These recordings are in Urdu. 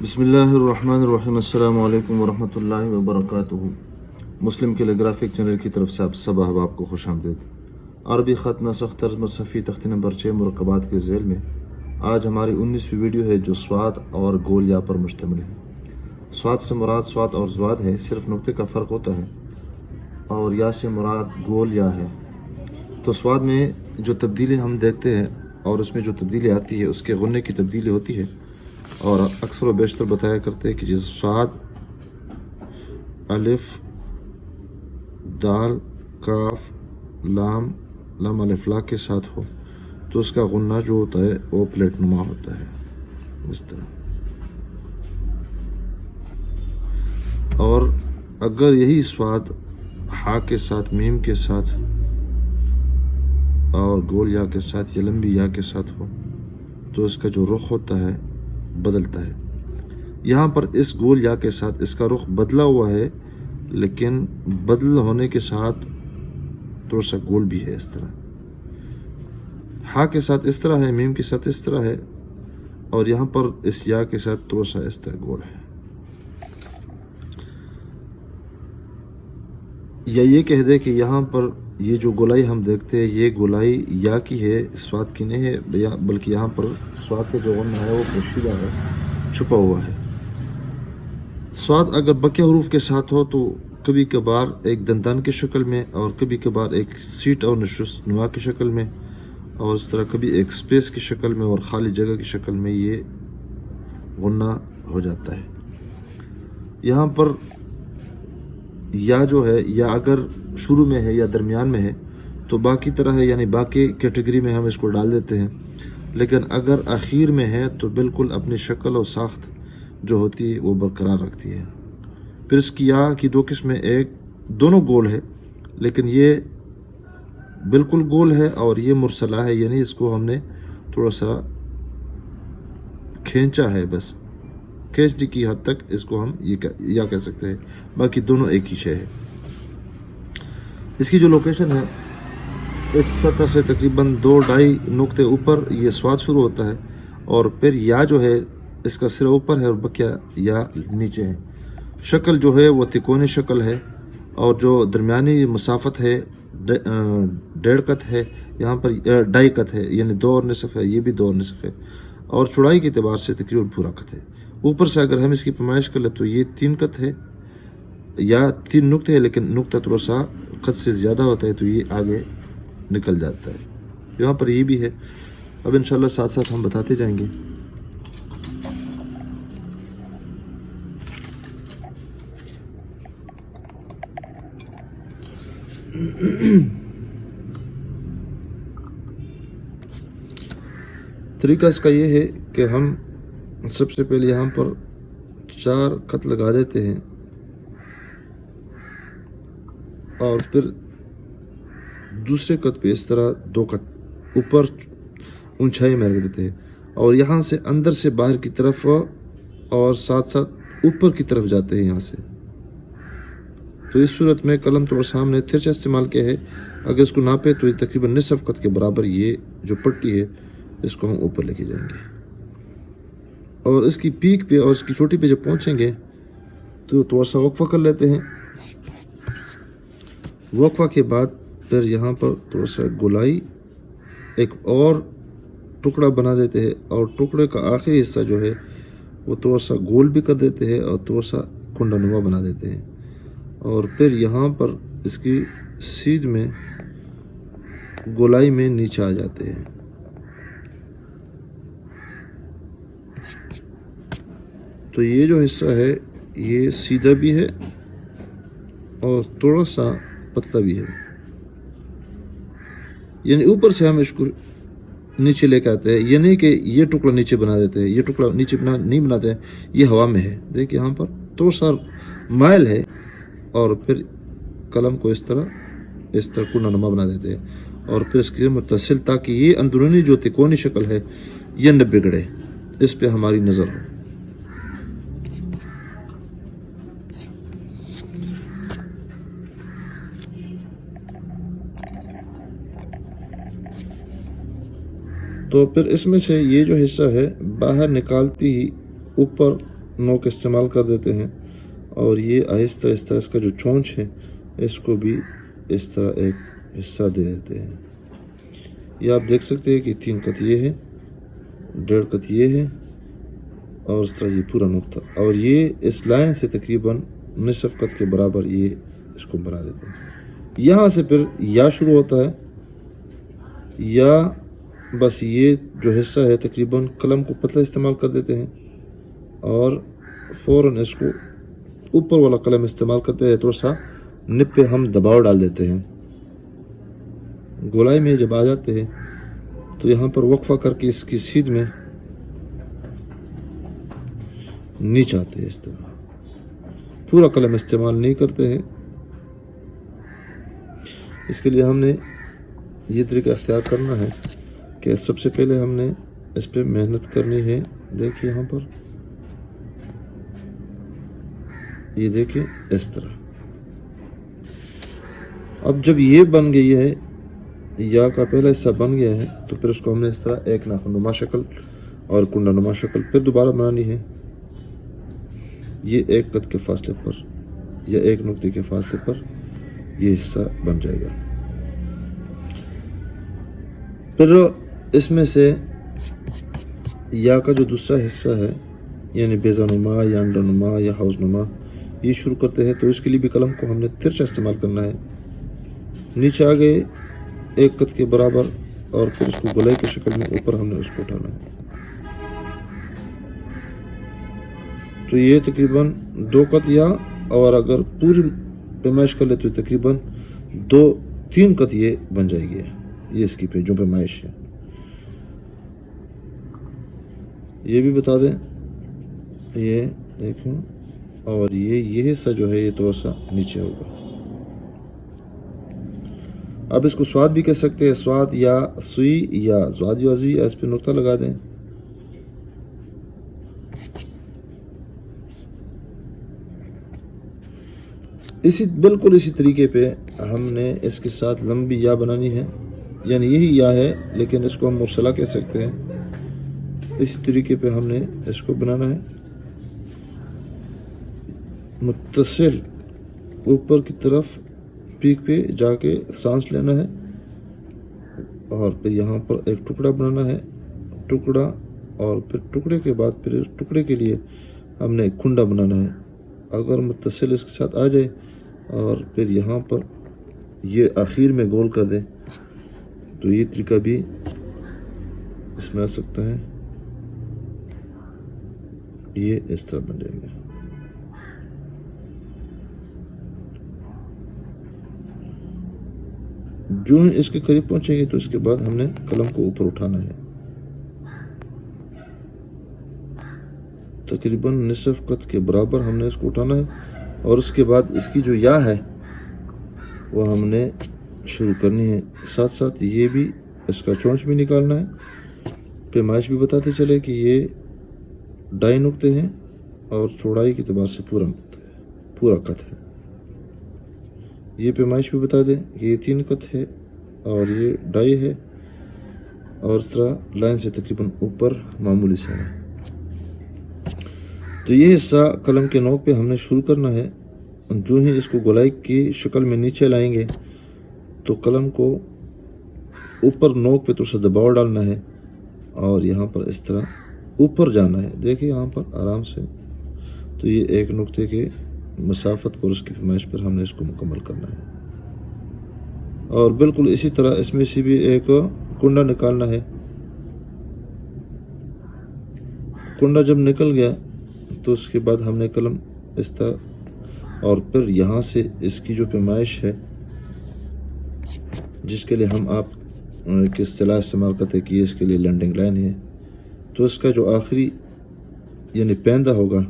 بسم اللہ الرحمن الرحیم، السلام علیکم ورحمۃ اللہ وبرکاتہ۔ مسلم کیلیگرافک چینل کی طرف سے آپ سب احباب کو خوش آمدید۔ عربی خط نسخ طرز صفحی تختی نمبر 6 مرکبات کے ذیل میں آج ہماری 19ویں ویڈیو ہے جو سواد اور گول یا پر مشتمل ہے۔ سواد سے مراد سواد اور زواد ہے، صرف نقطے کا فرق ہوتا ہے، اور یا سے مراد گول یا ہے۔ تو سواد میں جو تبدیلی ہم دیکھتے ہیں اور اس میں جو تبدیلی آتی ہے اس کے غنے کی تبدیلی ہوتی ہے، اور اکثر و بیشتر بتایا کرتے ہیں کہ جس سواد الف دال کاف لام لام الف لا کے ساتھ ہو تو اس کا غنہ جو ہوتا ہے وہ پلیٹ نما ہوتا ہے، اس طرح۔ اور اگر یہی سواد ہا کے ساتھ میم کے ساتھ اور گول یا کے ساتھ یا لمبی یا کے ساتھ ہو تو اس کا جو رخ ہوتا ہے بدلتا ہے۔ یہاں پر اس گول یا کے ساتھ اس کا رخ بدلا ہوا ہے، لیکن بدل ہونے کے ساتھ تھوڑا سا گول بھی ہے، اس طرح۔ ہا کے ساتھ اس طرح ہے، میم کے ساتھ اس طرح ہے، اور یہاں پر اس یا کے ساتھ تھوڑا سا اس طرح گول ہے۔ یا یہ کہہ دے کہ یہاں پر یہ جو گولائی ہم دیکھتے ہیں یہ گولائی یا کی ہے، سواد کی نہیں ہے، بلکہ یہاں پر سواد کا جو غنہ ہے وہ پوشیدہ ہے، چھپا ہوا ہے۔ سواد اگر بقیہ حروف کے ساتھ ہو تو کبھی کبھار ایک دندان کی شکل میں، اور کبھی کبھار ایک سیٹ اور نشست نما کی شکل میں، اور اس طرح کبھی ایک سپیس کی شکل میں اور خالی جگہ کی شکل میں یہ غنہ ہو جاتا ہے۔ یہاں پر یا جو ہے، یا اگر شروع میں ہے یا درمیان میں ہے تو باقی طرح ہے، یعنی باقی کیٹیگری میں ہم اس کو ڈال دیتے ہیں، لیکن اگر آخر میں ہے تو بالکل اپنی شکل اور ساخت جو ہوتی ہے وہ برقرار رکھتی ہے۔ پھر اس کی یا کی دو قسمیں، ایک دونوں گول ہے لیکن یہ بالکل گول ہے، اور یہ مرسلہ ہے، یعنی اس کو ہم نے تھوڑا سا کھینچا ہے، بس کھینچنے کی حد تک اس کو ہم یا کہہ سکتے ہیں، باقی دونوں ایک ہی شے ہے۔ اس کی جو لوکیشن ہے، اس سطح سے تقریباً 2-2.5 نقطے اوپر یہ سواد شروع ہوتا ہے، اور پھر یا جو ہے اس کا سرا اوپر ہے اور بقیہ یا نیچے ہے۔ شکل جو ہے وہ تکونی شکل ہے، اور جو درمیانی مسافت ہے 1.5 قط ہے، یہاں پر 2.5 قط ہے، یعنی 2 اور نصف ہے، یہ بھی 2 اور نصف ہے، اور چوڑائی کے اعتبار سے تقریباً پورا قط ہے۔ اوپر سے اگر ہم اس کی پیمائش کر لیں تو یہ 3 قط ہے، یا 3 نقطے ہے، لیکن نقطہ تھوڑا سا قط سے زیادہ ہوتا ہے تو یہ آگے نکل جاتا ہے۔ یہاں پر یہ بھی ہے، اب انشاءاللہ ساتھ ساتھ ہم بتاتے جائیں گے۔ طریقہ اس کا یہ ہے کہ ہم سب سے پہلے یہاں پر 4 خط لگا دیتے ہیں، اور پھر دوسرے خط پہ اس طرح 2 خط اوپر اونچائی میں رکھ دیتے ہیں، اور یہاں سے اندر سے باہر کی طرف اور ساتھ ساتھ اوپر کی طرف جاتے ہیں یہاں سے۔ تو اس صورت میں قلم تھوڑا سامنے ترچھا استعمال کیا ہے، اگر اس کو ناپے تو یہ تقریباً نصف خط کے برابر یہ جو پٹی ہے اس کو ہم اوپر لے کے جائیں گے، اور اس کی پیک پہ اور اس کی چوٹی پہ جب پہنچیں گے تو تھوڑا سا وقفہ کر لیتے ہیں۔ وقفہ کے بعد پھر یہاں پر تھوڑا سا گولائی ایک اور ٹکڑا بنا دیتے ہیں، اور ٹکڑے کا آخری حصہ جو ہے وہ تھوڑا سا گول بھی کر دیتے ہیں اور تھوڑا سا کنڈا نما بنا دیتے ہیں، اور پھر یہاں پر اس کی سیدھ میں گولائی میں نیچے آ جاتے ہیں۔ تو یہ جو حصہ ہے یہ سیدھا بھی ہے اور تھوڑا سا پتلا بھی ہے، یعنی اوپر سے ہم اس کو نیچے لے کے آتے ہیں، یہ نہیں کہ یہ ٹکڑا نیچے بنا دیتے ہیں، یہ ٹکڑا نیچے نہیں بناتے ہیں، یہ ہوا میں ہے، دیکھیں یہاں پر تھوڑا سا مائل ہے، اور پھر قلم کو اس طرح کنڈا نما بنا دیتے ہیں، اور پھر اس کے متصل تاکہ یہ اندرونی جو تکونی شکل ہے یہ نہ بگڑے، اس پہ ہماری نظر ہو۔ تو پھر اس میں سے یہ جو حصہ ہے باہر نکالتی ہی اوپر نوک استعمال کر دیتے ہیں، اور یہ آہستہ آہستہ اس کا جو چونچ ہے اس کو بھی اس طرح ایک حصہ دے دیتے ہیں۔ یہ آپ دیکھ سکتے ہیں کہ 3 قط یہ ہے، 1.5 قط یہ ہے، اور اس طرح یہ پورا نقطہ، اور یہ اس لائن سے تقریباً نصف قط کے برابر یہ اس کو بنا دیتے ہیں۔ یہاں سے پھر یا شروع ہوتا ہے، یا بس یہ جو حصہ ہے تقریباً قلم کو پتلا استعمال کر دیتے ہیں، اور فوراً اس کو اوپر والا قلم استعمال کرتے ہیں، تھوڑا سا نب پہ ہم دباؤ ڈال دیتے ہیں۔ گولائی میں جب آ جاتے ہیں تو یہاں پر وقفہ کر کے اس کی سیدھ میں نیچے آتے ہیں، اس طرح پورا قلم استعمال نہیں کرتے ہیں۔ اس کے لیے ہم نے یہ طریقہ اختیار کرنا ہے کہ سب سے پہلے ہم نے اس پہ محنت کرنی ہے۔ دیکھیے یہاں پر یہ دیکھیں اس طرح۔ اب جب یہ بن گئی ہے، یا کا پہلا حصہ بن گیا ہے، تو پھر اس کو ہم نے اس طرح ایک ناخن نما شکل اور کنڈا نما شکل پھر دوبارہ بنانی ہے۔ یہ 1 قط کے فاصلے پر یا 1 نقطے کے فاصلے پر یہ حصہ بن جائے گا۔ پھر اس میں سے یا کا جو دوسرا حصہ ہے، یعنی بیضہ نما یا انڈا نما یا حوض نما، یہ شروع کرتے ہیں، تو اس کے لیے بھی قلم کو ہم نے ترچھا استعمال کرنا ہے۔ نیچے آ گئے 1 قط کے برابر، اور پھر اس کو گولائی کی شکل میں اوپر ہم نے اس کو اٹھانا ہے۔ تو یہ تقریباً 2 قط، یا اور اگر پوری پیمائش کر لے تو تقریباً 2-3 قط یہ بن جائے گی۔ یہ اس کی جو پیمائش ہے، یہ بھی بتا دیں، یہ دیکھیں، اور یہ حصہ جو ہے یہ تھوڑا سا نیچے ہوگا۔ اب اس کو سواد بھی کہہ سکتے ہیں، سواد یا سوئی یا زواد یازوی، اس پہ نقطہ لگا دیں۔ بالکل اسی طریقے پہ ہم نے اس کے ساتھ لمبی یا بنانی ہے، یعنی یہی یا ہے لیکن اس کو ہم مرسلہ کہہ سکتے ہیں۔ اسی طریقے پہ ہم نے اس کو بنانا ہے، متصل اوپر کی طرف پیک پہ جا کے سانس لینا ہے، اور پھر یہاں پر ایک ٹکڑا بنانا ہے، ٹکڑا، اور پھر ٹکڑے کے بعد پھر ٹکڑے کے لیے ہم نے ایک کھنڈا بنانا ہے۔ اگر متصل اس کے ساتھ آ جائے اور پھر یہاں پر یہ آخر میں گول کر دیں تو یہ طریقہ بھی اس میں آ سکتا ہے، یہ اس طرح بن جائے گا۔ جو ہی اس کے قریب پہنچیں گے تو اس کے بعد ہم نے قلم کو اوپر اٹھانا ہے، تقریباً نصف قط کے برابر ہم نے اس کو اٹھانا ہے، اور اس کے بعد اس کی جو یا ہے وہ ہم نے شروع کرنی ہے۔ ساتھ ساتھ یہ بھی اس کا چونچ بھی نکالنا ہے۔ پیمائش بھی بتاتے چلے کہ یہ 2.5 نقطے ہیں، اور چوڑائی کے اعتبار سے پورا نقطہ ہے، پورا قط ہے۔ یہ پیمائش بھی بتا دیں کہ یہ 3 قط ہے اور یہ 2.5 ہے، اور اس طرح لائن سے تقریباً اوپر معمولی سا ہے۔ تو یہ حصہ قلم کے نوک پہ ہم نے شروع کرنا ہے۔ جو ہی اس کو گولائی کی شکل میں نیچے لائیں گے تو قلم کو اوپر نوک پہ تھوڑا سا دباؤ ڈالنا ہے، اور یہاں پر اس طرح اوپر جانا ہے۔ دیکھیں یہاں پر آرام سے، تو یہ 1 نقطے کے مسافت پر اس کی پیمائش پر ہم نے اس کو مکمل کرنا ہے، اور بالکل اسی طرح اس میں سے بھی ایک کنڈا نکالنا ہے۔ کنڈا جب نکل گیا تو اس کے بعد ہم نے قلم اس طرح، اور پھر یہاں سے اس کی جو پیمائش ہے جس کے لیے ہم آپ کی اصطلاح استعمال کرتے ہیں کہ اس کے لیے لینڈنگ لائن ہے، تو اس کا جو آخری یعنی پیندہ ہوگا،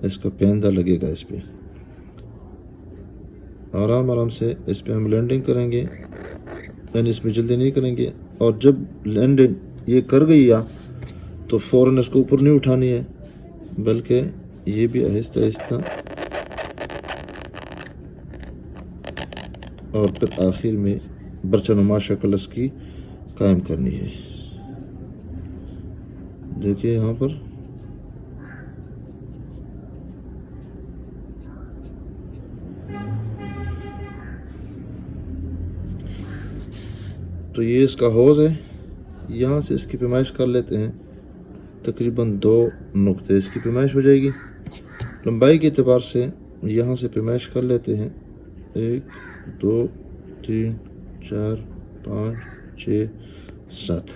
اس کا پیندہ لگے گا اس پہ، آرام آرام سے اس پہ ہم لینڈنگ کریں گے، یعنی اس میں جلدی نہیں کریں گے۔ اور جب لینڈنگ یہ کر گئی یا تو فوراً اس کو اوپر نہیں اٹھانی ہے، بلکہ یہ بھی آہستہ آہستہ، اور پھر آخر میں برچہ نما شکل اس کی قائم کرنی ہے۔ دیکھیے یہاں پر تو یہ اس کا حوض ہے. یہاں سے اس کی پیمائش کر لیتے ہیں. تقریباً 2 نقطے اس کی پیمائش ہو جائے گی. لمبائی کے اعتبار سے یہاں سے پیمائش کر لیتے ہیں. 1 2 3 4 5 6 7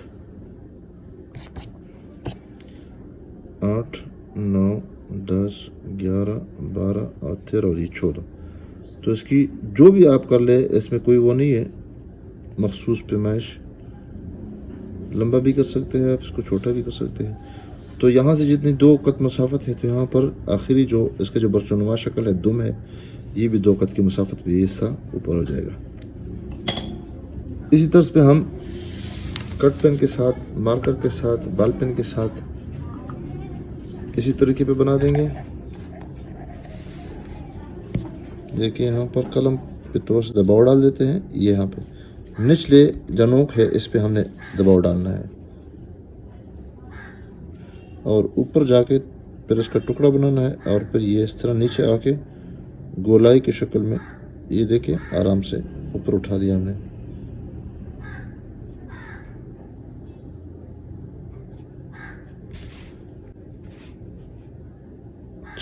8 9 10 11 12 اور 13 اور یہ 14. تو اس کی جو بھی آپ کر لے اس میں کوئی وہ نہیں ہے مخصوص پیمائش. لمبا بھی کر سکتے ہیں آپ اس کو, چھوٹا بھی کر سکتے ہیں. تو یہاں سے جتنی 2 قط مسافت ہے تو یہاں پر آخری جو اس کا جو برچنما شکل ہے دم ہے یہ بھی 2 قط کی مسافت بھی یہ حصہ اوپر ہو جائے گا. اسی طرز پہ ہم کٹ پین کے ساتھ, مارکر کے ساتھ, بال پین کے ساتھ اسی طریقے پہ بنا دیں گے. دیکھیں یہاں پر قلم پہ تھوڑا سا دباؤ ڈال دیتے ہیں. یہ یہاں پہ نچلے جو نوک ہے اس پہ ہم نے دباؤ ڈالنا ہے اور اوپر جا کے پھر اس کا ٹکڑا بنانا ہے اور پھر یہ اس طرح نیچے آ کے گولائی کی شکل میں یہ دیکھیں آرام سے اوپر اٹھا دیا ہم نے.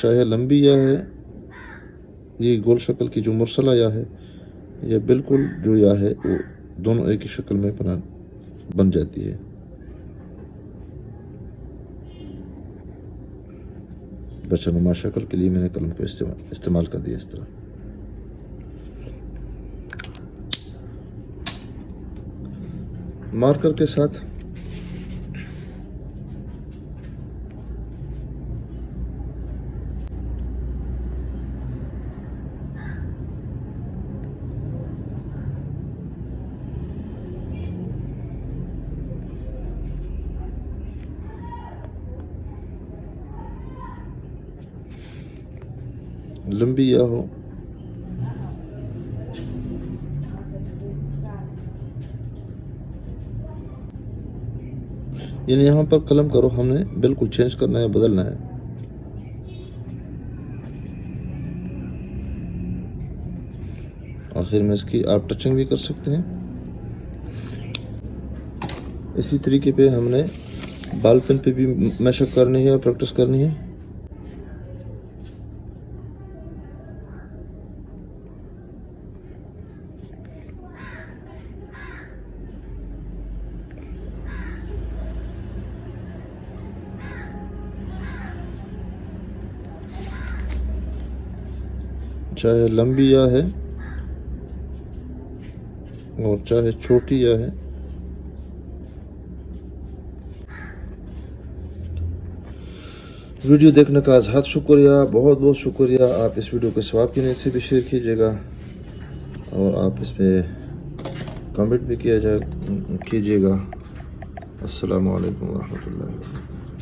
چاہے لمبی یا ہے یہ گول شکل کی جو مرسلہ یا ہے یا بالکل جو یا ہے وہ دونوں ایک ہی شکل میں بن جاتی ہے. برچنما شکل کے لیے میں نے قلم کو استعمال کر دیا اس طرح. مارکر کے ساتھ لمبی یا ہو یعنی یہاں پر قلم کرو ہم نے بالکل چینج کرنا ہے, بدلنا ہے. آخر میں اس کی آپ ٹچنگ بھی کر سکتے ہیں. اسی طریقے پہ ہم نے بال پین پہ بھی مشق کرنی ہے اور پریکٹس کرنی ہے. چاہے لمبی یا ہے اور چاہے چھوٹی یا ہے. ویڈیو دیکھنے کا ازحد شکریہ, بہت بہت شکریہ. آپ اس ویڈیو کو ثواب کی نیت سے بھی شیئر کیجیے گا اور آپ اس پہ کمنٹ بھی کیجیے گا. السلام علیکم ورحمۃ اللہ وبرکاتہ.